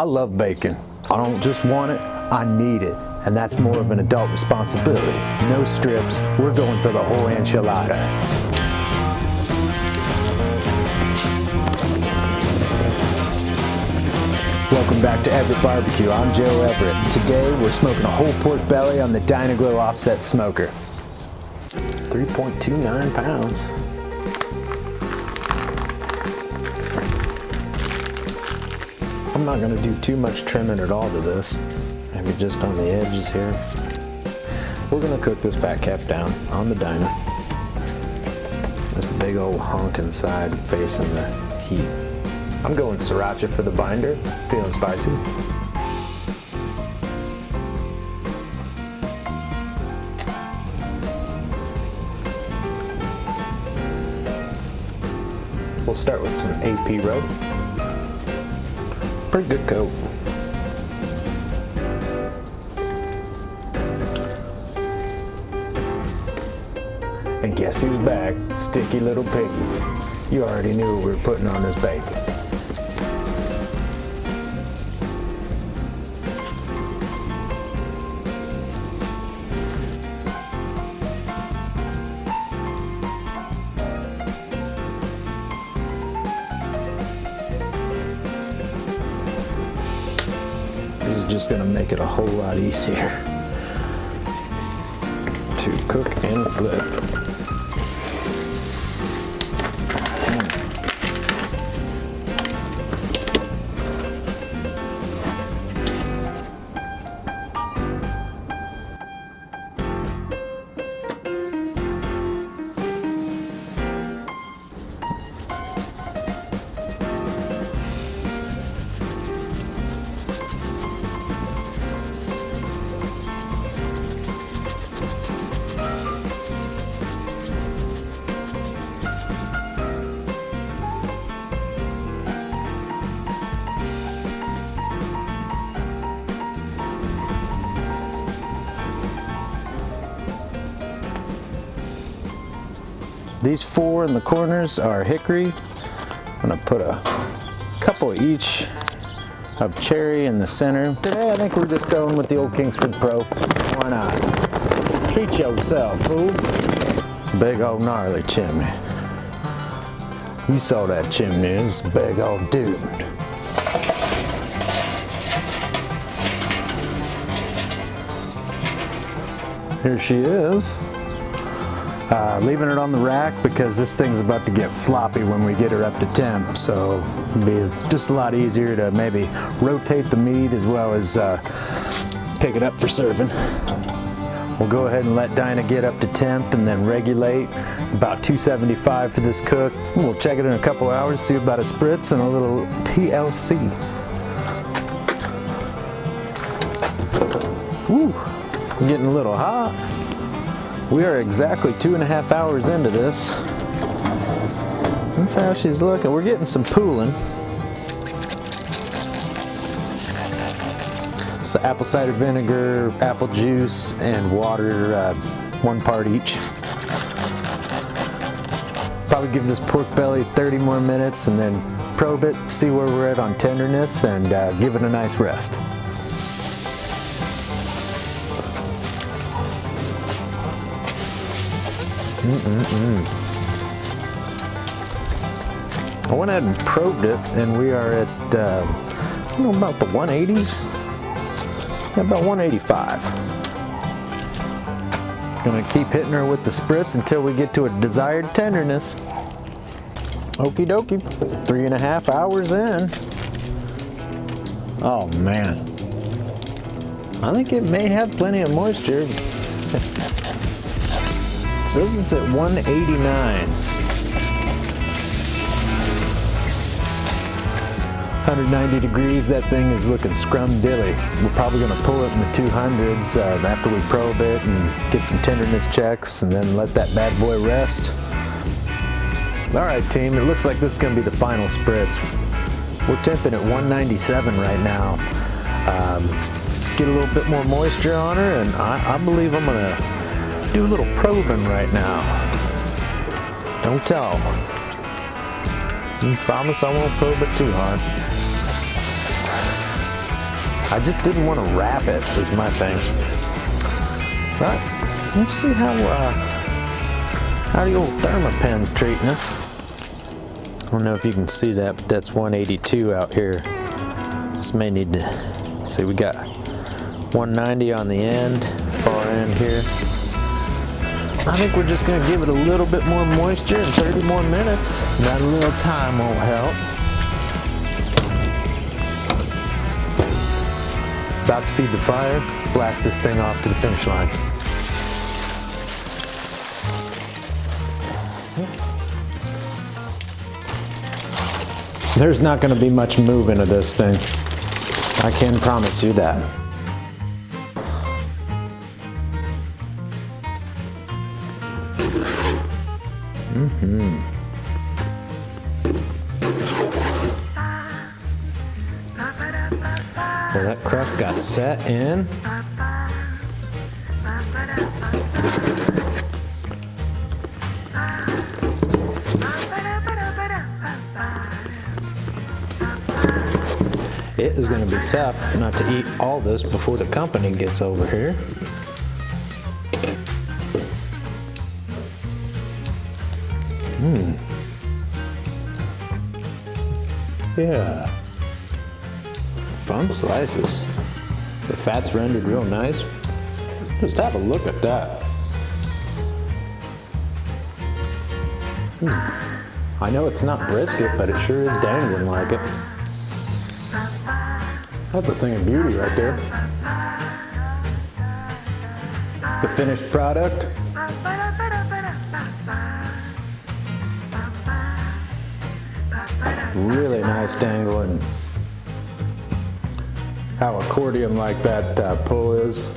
love bacon. I don't just want it, I need it. And that's more of an adult responsibility. No strips, we're going for the whole enchilada. Welcome back to Everett Barbecue. I'm Joe Everett. Today we're smoking a whole pork belly on the Dyna-Glo Offset smoker. 3.29 pounds. I'm not going to do too much trimming at all to this. Maybe just on the edges here. We're going to cook this fat cap down on the Dyna. This big old hunk inside facing the heat. I'm going Sriracha for the binder, feeling spicy. We'll start with some AP rope. Pretty good coat. And guess who's back? Sticky little piggies. You already knew what we were putting on this bacon. This is just gonna make it a whole lot easier to cook and flip. These four in the corners are hickory. I'm gonna put a couple each of cherry in the center. Today I think we're just going with the old Kingsford Pro. Why not? Treat yourself, fool. Big old gnarly chimney. You saw that chimney, it's a big old dude. Here she is. Leaving it on the rack because this thing's about to get floppy when we get her up to temp, so it'll be just a lot easier to maybe rotate the meat as well as pick it up for serving. We'll go ahead and let Dyna get up to temp and then regulate. About 275 for this cook. We'll check it in a couple hours, see about a Spritz and a little TLC. Woo, getting a little hot. We are exactly 2.5 hours into this. That's how she's looking. We're getting some pooling. So apple cider vinegar, apple juice, and water, 1 part each. Probably give this pork belly 30 more minutes and then probe it, see where we're at on tenderness, and give it a nice rest. I went ahead and probed it, and we are at, I don't know, about the 180s? Yeah, about 185. Gonna keep hitting her with the Spritz until we get to a desired tenderness. Okie dokie, 3.5 hours in. Oh man. I think it may have plenty of moisture. It says it's at 189. 190 degrees, that thing is looking scrum dilly. We're probably gonna pull it in the 200s after we probe it and get some tenderness checks and then let that bad boy rest. All right, team, it looks like this is gonna be the final Spritz. We're temping at 197 right now. Get a little bit more moisture on her, and I believe I'm gonna do a little probing right now. Don't tell. You promise I won't probe it too hard. I just didn't want to wrap it, is my thing. But let's see how the old Thermapen's treating us. I don't know if you can see that, but that's 182 out here. This may need to, see, we got 190 on the end, far end here. I think we're just gonna give it a little bit more moisture and 30 more minutes. That little time won't help. About to feed the fire, blast this thing off to the finish line. There's not gonna be much movement of this thing. I can promise you that. Well, that crust got set in. It is going to be tough not to eat all this before the company gets over here. Yeah. Fun slices. The fat's rendered real nice. Just have a look at that. I know it's not brisket, but it sure is dangling like it. That's a thing of beauty right there. The finished product. Really nice dangle, and how accordion like that pull is.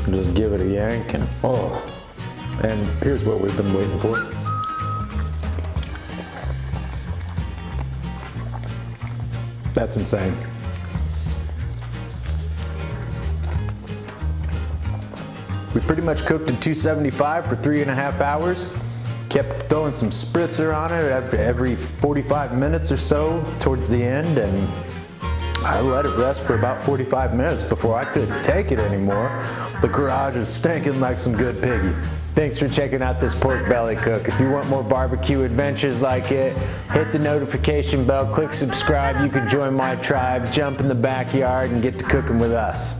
Just give it a yank and oh. And here's what we've been waiting for. That's insane. We pretty much cooked at 275 for 3.5 hours. Kept throwing some spritzer on it every 45 minutes or so towards the end, and I let it rest for about 45 minutes before I couldn't take it anymore. The garage is stinking like some good Piggy. Thanks for checking out this pork belly cook. If you want more barbecue adventures like it, hit the notification bell, click subscribe. You can join my tribe, jump in the backyard, and get to cooking with us.